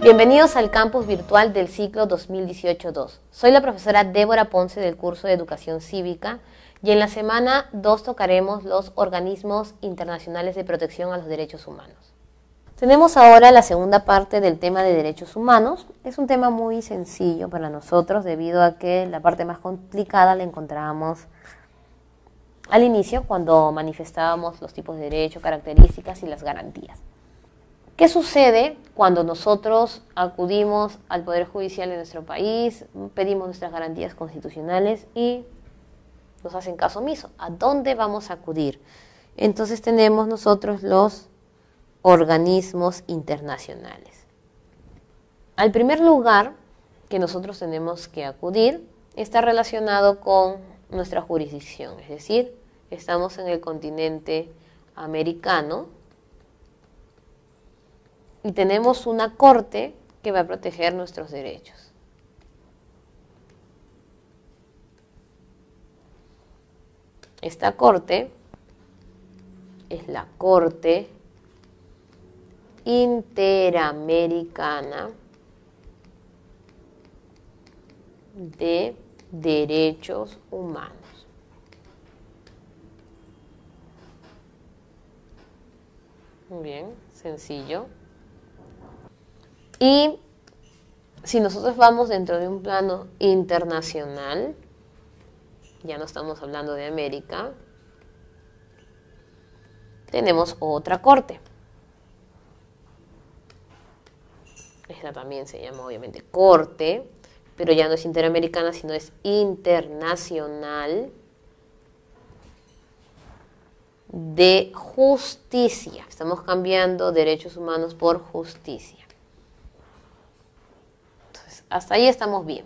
Bienvenidos al campus virtual del ciclo 2018-2. Soy la profesora Débora Ponce del curso de Educación Cívica y en la semana 2 tocaremos los organismos internacionales de protección a los derechos humanos. Tenemos ahora la segunda parte del tema de derechos humanos. Es un tema muy sencillo para nosotros debido a que la parte más complicada la encontrábamos al inicio cuando manifestábamos los tipos de derecho, características y las garantías. ¿Qué sucede cuando nosotros acudimos al Poder Judicial de nuestro país, pedimos nuestras garantías constitucionales y nos hacen caso omiso? ¿A dónde vamos a acudir? Entonces tenemos nosotros los organismos internacionales. Al primer lugar que nosotros tenemos que acudir está relacionado con nuestra jurisdicción, es decir, estamos en el continente americano y tenemos una corte que va a proteger nuestros derechos. Esta corte es la Corte Interamericana de Derechos Humanos. Muy bien, sencillo. Y si nosotros vamos dentro de un plano internacional, ya no estamos hablando de América, tenemos otra corte. Esta también se llama obviamente corte, pero ya no es interamericana, sino es internacional de justicia. Estamos cambiando derechos humanos por justicia. Entonces, hasta ahí estamos bien.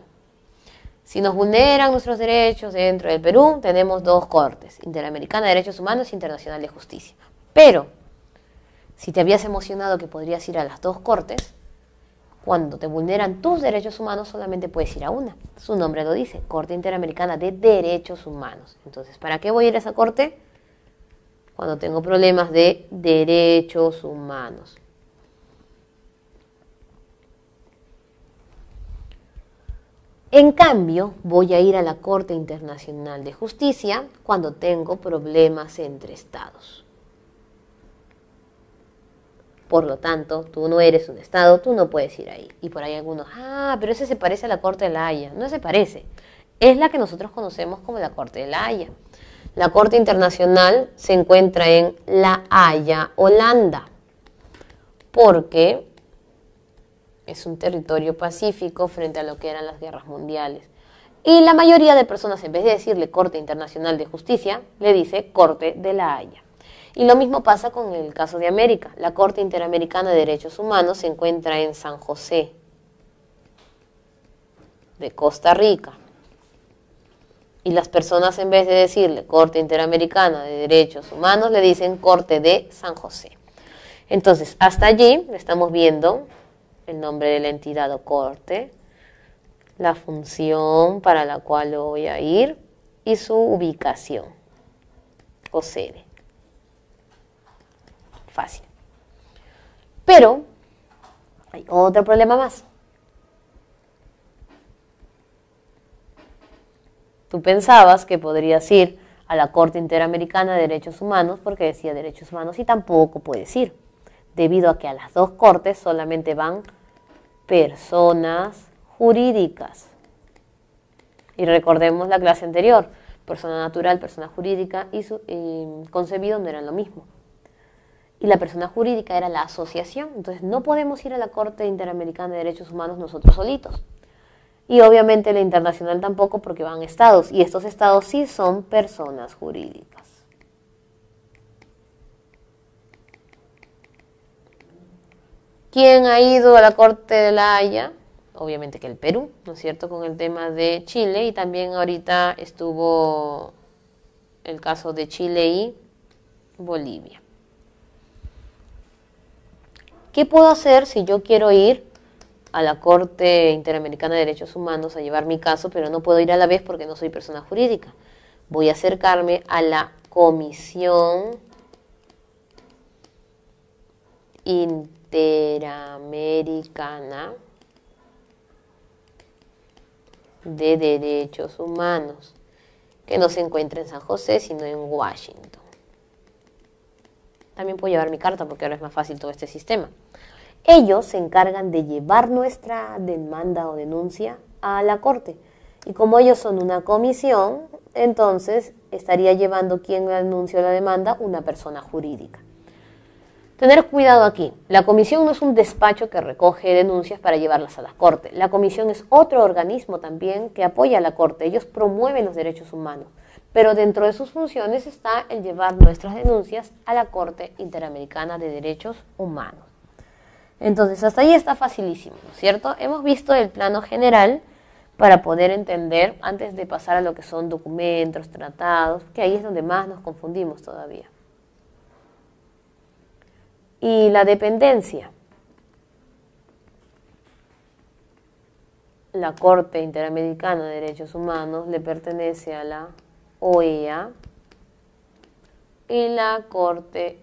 Si nos vulneran nuestros derechos dentro del Perú, tenemos dos cortes, Interamericana de Derechos Humanos e Internacional de Justicia. Pero, si te habías emocionado que podrías ir a las dos cortes, cuando te vulneran tus derechos humanos solamente puedes ir a una. Su nombre lo dice, Corte Interamericana de Derechos Humanos. Entonces, ¿para qué voy a ir a esa corte? Cuando tengo problemas de derechos humanos. En cambio, voy a ir a la Corte Internacional de Justicia cuando tengo problemas entre estados. Por lo tanto, tú no eres un estado, tú no puedes ir ahí. Y por ahí algunos, pero ese se parece a la Corte de La Haya. No se parece. Es la que nosotros conocemos como la Corte de La Haya. La Corte Internacional se encuentra en La Haya, Holanda, porque es un territorio pacífico frente a lo que eran las guerras mundiales. Y la mayoría de personas, en vez de decirle Corte Internacional de Justicia, le dice Corte de La Haya. Y lo mismo pasa con el caso de América. La Corte Interamericana de Derechos Humanos se encuentra en San José de Costa Rica. Y las personas, en vez de decirle Corte Interamericana de Derechos Humanos, le dicen Corte de San José. Entonces, hasta allí estamos viendo el nombre de la entidad o corte, la función para la cual voy a ir y su ubicación o sede. Fácil. Pero hay otro problema más. Tú pensabas que podrías ir a la Corte Interamericana de Derechos Humanos porque decía derechos humanos y tampoco puedes ir, debido a que a las dos cortes solamente van personas jurídicas. Y recordemos la clase anterior, persona natural, persona jurídica y concebido no eran lo mismo. Y la persona jurídica era la asociación, entonces no podemos ir a la Corte Interamericana de Derechos Humanos nosotros solitos. Y obviamente la internacional tampoco porque van estados, y estos estados sí son personas jurídicas. ¿Quién ha ido a la Corte de La Haya? Obviamente que el Perú, ¿no es cierto?, con el tema de Chile, y también ahorita estuvo el caso de Chile y Bolivia. ¿Qué puedo hacer si yo quiero ir a la Corte Interamericana de Derechos Humanos a llevar mi caso, pero no puedo ir a la vez porque no soy persona jurídica? Voy a acercarme a la Comisión Interamericana de Derechos Humanos, que no se encuentra en San José, sino en Washington. También puedo llevar mi carta porque ahora es más fácil todo este sistema. Ellos se encargan de llevar nuestra demanda o denuncia a la corte. Y como ellos son una comisión, entonces estaría llevando quien la denuncia o la demanda una persona jurídica. Tener cuidado aquí. La comisión no es un despacho que recoge denuncias para llevarlas a la corte. La comisión es otro organismo también que apoya a la corte. Ellos promueven los derechos humanos. Pero dentro de sus funciones está el llevar nuestras denuncias a la Corte Interamericana de Derechos Humanos. Entonces, hasta ahí está facilísimo, ¿no es cierto? Hemos visto el plano general para poder entender, antes de pasar a lo que son documentos, tratados, que ahí es donde más nos confundimos todavía. Y la dependencia. La Corte Interamericana de Derechos Humanos le pertenece a la OEA y la Corte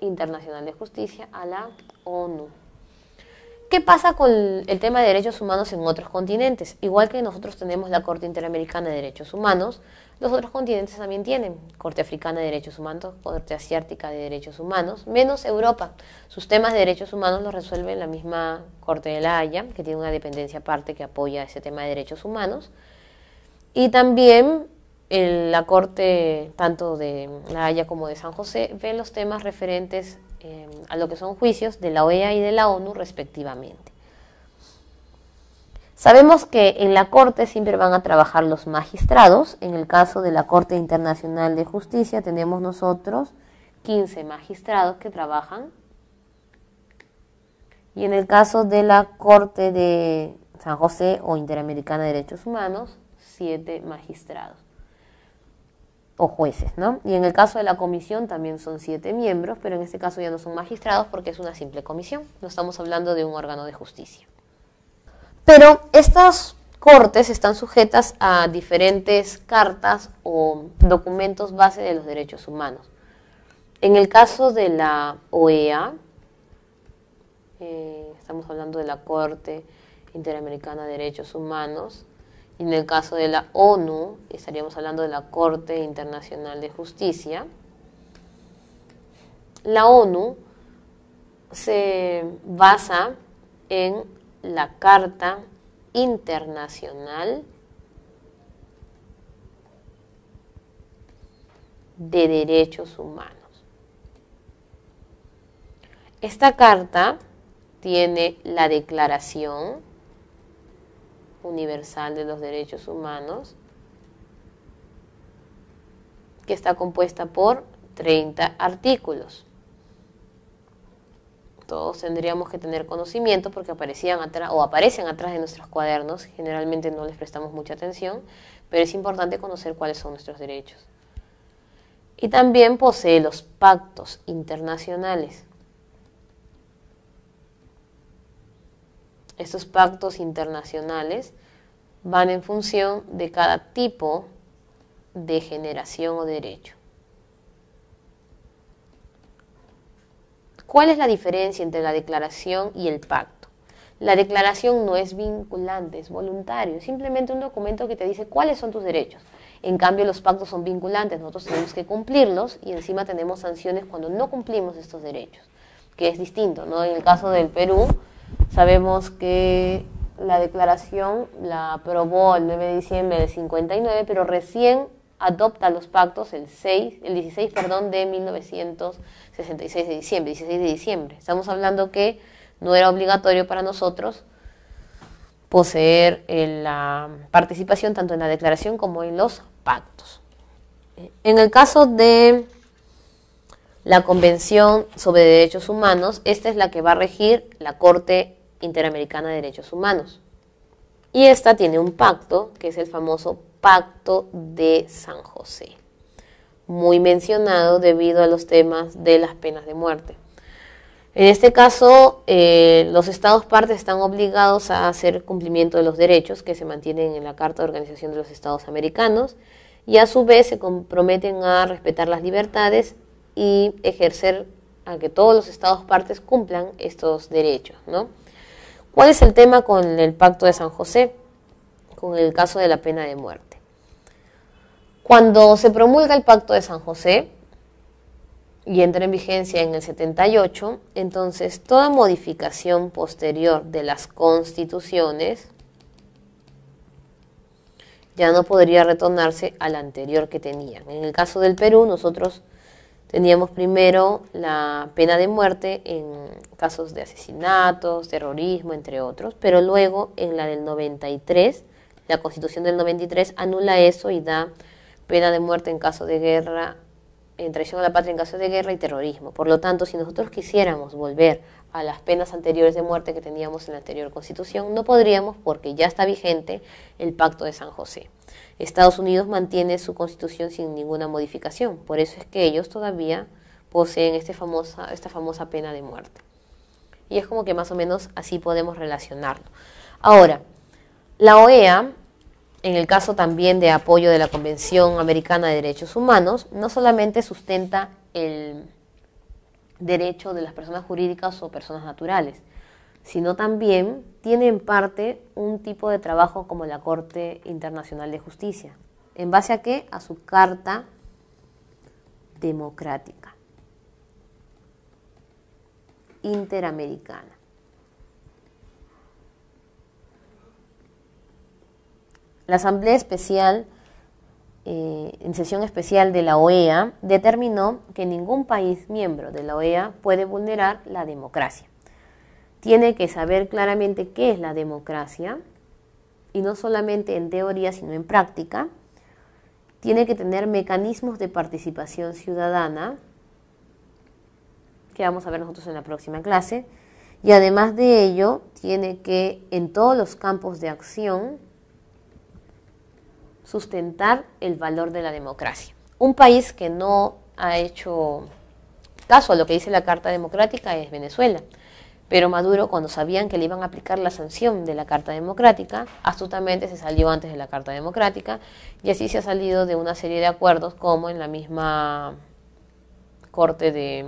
Internacional de Justicia a la ONU. ¿Qué pasa con el tema de derechos humanos en otros continentes? Igual que nosotros tenemos la Corte Interamericana de Derechos Humanos, los otros continentes también tienen Corte Africana de Derechos Humanos, Corte Asiática de Derechos Humanos, menos Europa. Sus temas de derechos humanos los resuelve la misma Corte de la Haya, que tiene una dependencia aparte que apoya ese tema de derechos humanos. Y también la Corte, tanto de La Haya como de San José, ven los temas referentes a lo que son juicios de la OEA y de la ONU respectivamente. Sabemos que en la Corte siempre van a trabajar los magistrados. En el caso de la Corte Internacional de Justicia tenemos nosotros 15 magistrados que trabajan. Y en el caso de la Corte de San José o Interamericana de Derechos Humanos, 7 magistrados o jueces, ¿no? Y en el caso de la comisión también son 7 miembros, pero en este caso ya no son magistrados porque es una simple comisión, no estamos hablando de un órgano de justicia. Pero estas cortes están sujetas a diferentes cartas o documentos base de los derechos humanos. En el caso de la OEA, estamos hablando de la Corte Interamericana de Derechos Humanos. Y en el caso de la ONU, estaríamos hablando de la Corte Internacional de Justicia. La ONU se basa en la Carta Internacional de Derechos Humanos. Esta carta tiene la Declaración Universal de los Derechos Humanos, que está compuesta por 30 artículos. Todos tendríamos que tener conocimiento porque aparecían atrás o aparecen atrás de nuestros cuadernos. Generalmente no les prestamos mucha atención, pero es importante conocer cuáles son nuestros derechos. Y también posee los pactos internacionales. Estos pactos internacionales van en función de cada tipo de generación o derecho. ¿Cuál es la diferencia entre la declaración y el pacto? La declaración no es vinculante, es voluntario, es simplemente un documento que te dice cuáles son tus derechos. En cambio, los pactos son vinculantes, nosotros tenemos que cumplirlos y encima tenemos sanciones cuando no cumplimos estos derechos, que es distinto, ¿no? En el caso del Perú, sabemos que la declaración la aprobó el 9 de diciembre del 59, pero recién adopta los pactos el 16 de 1966 de diciembre, 16 de diciembre. Estamos hablando que no era obligatorio para nosotros poseer la participación tanto en la declaración como en los pactos. En el caso de la Convención sobre Derechos Humanos, esta es la que va a regir la Corte Interamericana de Derechos Humanos. Y esta tiene un pacto, que es el famoso Pacto de San José, muy mencionado debido a los temas de las penas de muerte. En este caso, los Estados partes están obligados a hacer cumplimiento de los derechos que se mantienen en la Carta de Organización de los Estados Americanos y a su vez se comprometen a respetar las libertades y ejercer a que todos los estados partes cumplan estos derechos, ¿no? ¿Cuál es el tema con el Pacto de San José? Con el caso de la pena de muerte. Cuando se promulga el Pacto de San José y entra en vigencia en el 78, entonces toda modificación posterior de las constituciones ya no podría retornarse a la anterior que tenían. En el caso del Perú, nosotros teníamos primero la pena de muerte en casos de asesinatos, terrorismo, entre otros, pero luego en la del 93, la Constitución del 93 anula eso y da pena de muerte en caso de guerra, en traición a la patria en caso de guerra y terrorismo. Por lo tanto, si nosotros quisiéramos volver a las penas anteriores de muerte que teníamos en la anterior Constitución, no podríamos porque ya está vigente el Pacto de San José. Estados Unidos mantiene su Constitución sin ninguna modificación, por eso es que ellos todavía poseen esta famosa pena de muerte. Y es como que más o menos así podemos relacionarlo. Ahora, la OEA, en el caso también de apoyo de la Convención Americana de Derechos Humanos, no solamente sustenta el derecho de las personas jurídicas o personas naturales, sino también tiene en parte un tipo de trabajo como la Corte Internacional de Justicia. ¿En base a qué? A su Carta Democrática Interamericana. La Asamblea Especial, en sesión especial de la OEA, determinó que ningún país miembro de la OEA puede vulnerar la democracia. Tiene que saber claramente qué es la democracia, y no solamente en teoría, sino en práctica. Tiene que tener mecanismos de participación ciudadana, que vamos a ver nosotros en la próxima clase, y además de ello, tiene que, en todos los campos de acción, sustentar el valor de la democracia. Un país que no ha hecho caso a lo que dice la Carta Democrática es Venezuela. Pero Maduro, cuando sabían que le iban a aplicar la sanción de la Carta Democrática, astutamente se salió antes de la Carta Democrática, y así se ha salido de una serie de acuerdos, como en la misma Corte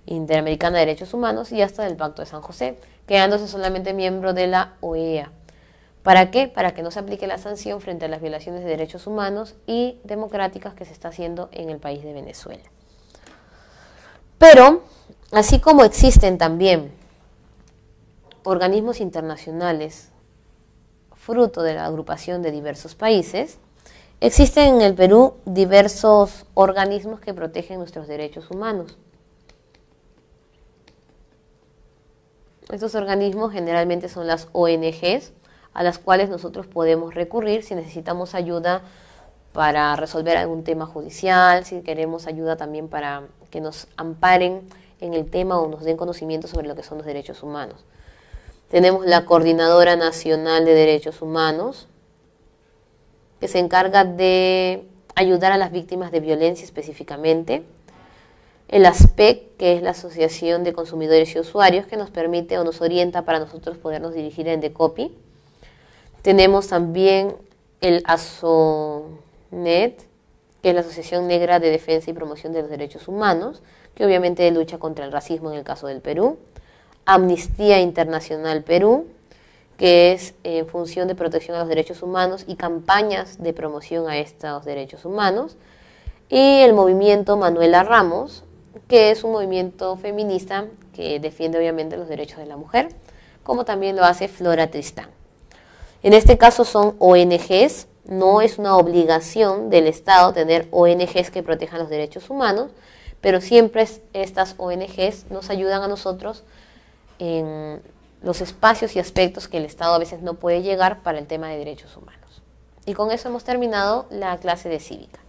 Interamericana de Derechos Humanos y hasta del Pacto de San José, quedándose solamente miembro de la OEA. ¿Para qué? Para que no se aplique la sanción frente a las violaciones de derechos humanos y democráticas que se está haciendo en el país de Venezuela. Pero, así como existen también organismos internacionales fruto de la agrupación de diversos países, existen en el Perú diversos organismos que protegen nuestros derechos humanos. Estos organismos generalmente son las ONGs, a las cuales nosotros podemos recurrir si necesitamos ayuda para resolver algún tema judicial, si queremos ayuda también para que nos amparen en el tema o nos den conocimiento sobre lo que son los derechos humanos. Tenemos la Coordinadora Nacional de Derechos Humanos, que se encarga de ayudar a las víctimas de violencia específicamente. El ASPEC, que es la Asociación de Consumidores y Usuarios, que nos permite o nos orienta para nosotros podernos dirigir a Endecopi. Tenemos también el ASONED, que es la Asociación Negra de Defensa y Promoción de los Derechos Humanos, que obviamente lucha contra el racismo en el caso del Perú. Amnistía Internacional Perú, que es en función de protección a los derechos humanos y campañas de promoción a estos derechos humanos. Y el movimiento Manuela Ramos, que es un movimiento feminista que defiende obviamente los derechos de la mujer, como también lo hace Flora Tristán. En este caso son ONGs, no es una obligación del Estado tener ONGs que protejan los derechos humanos, pero siempre estas ONGs nos ayudan a nosotros en los espacios y aspectos que el Estado a veces no puede llegar para el tema de derechos humanos. Y con eso hemos terminado la clase de cívica.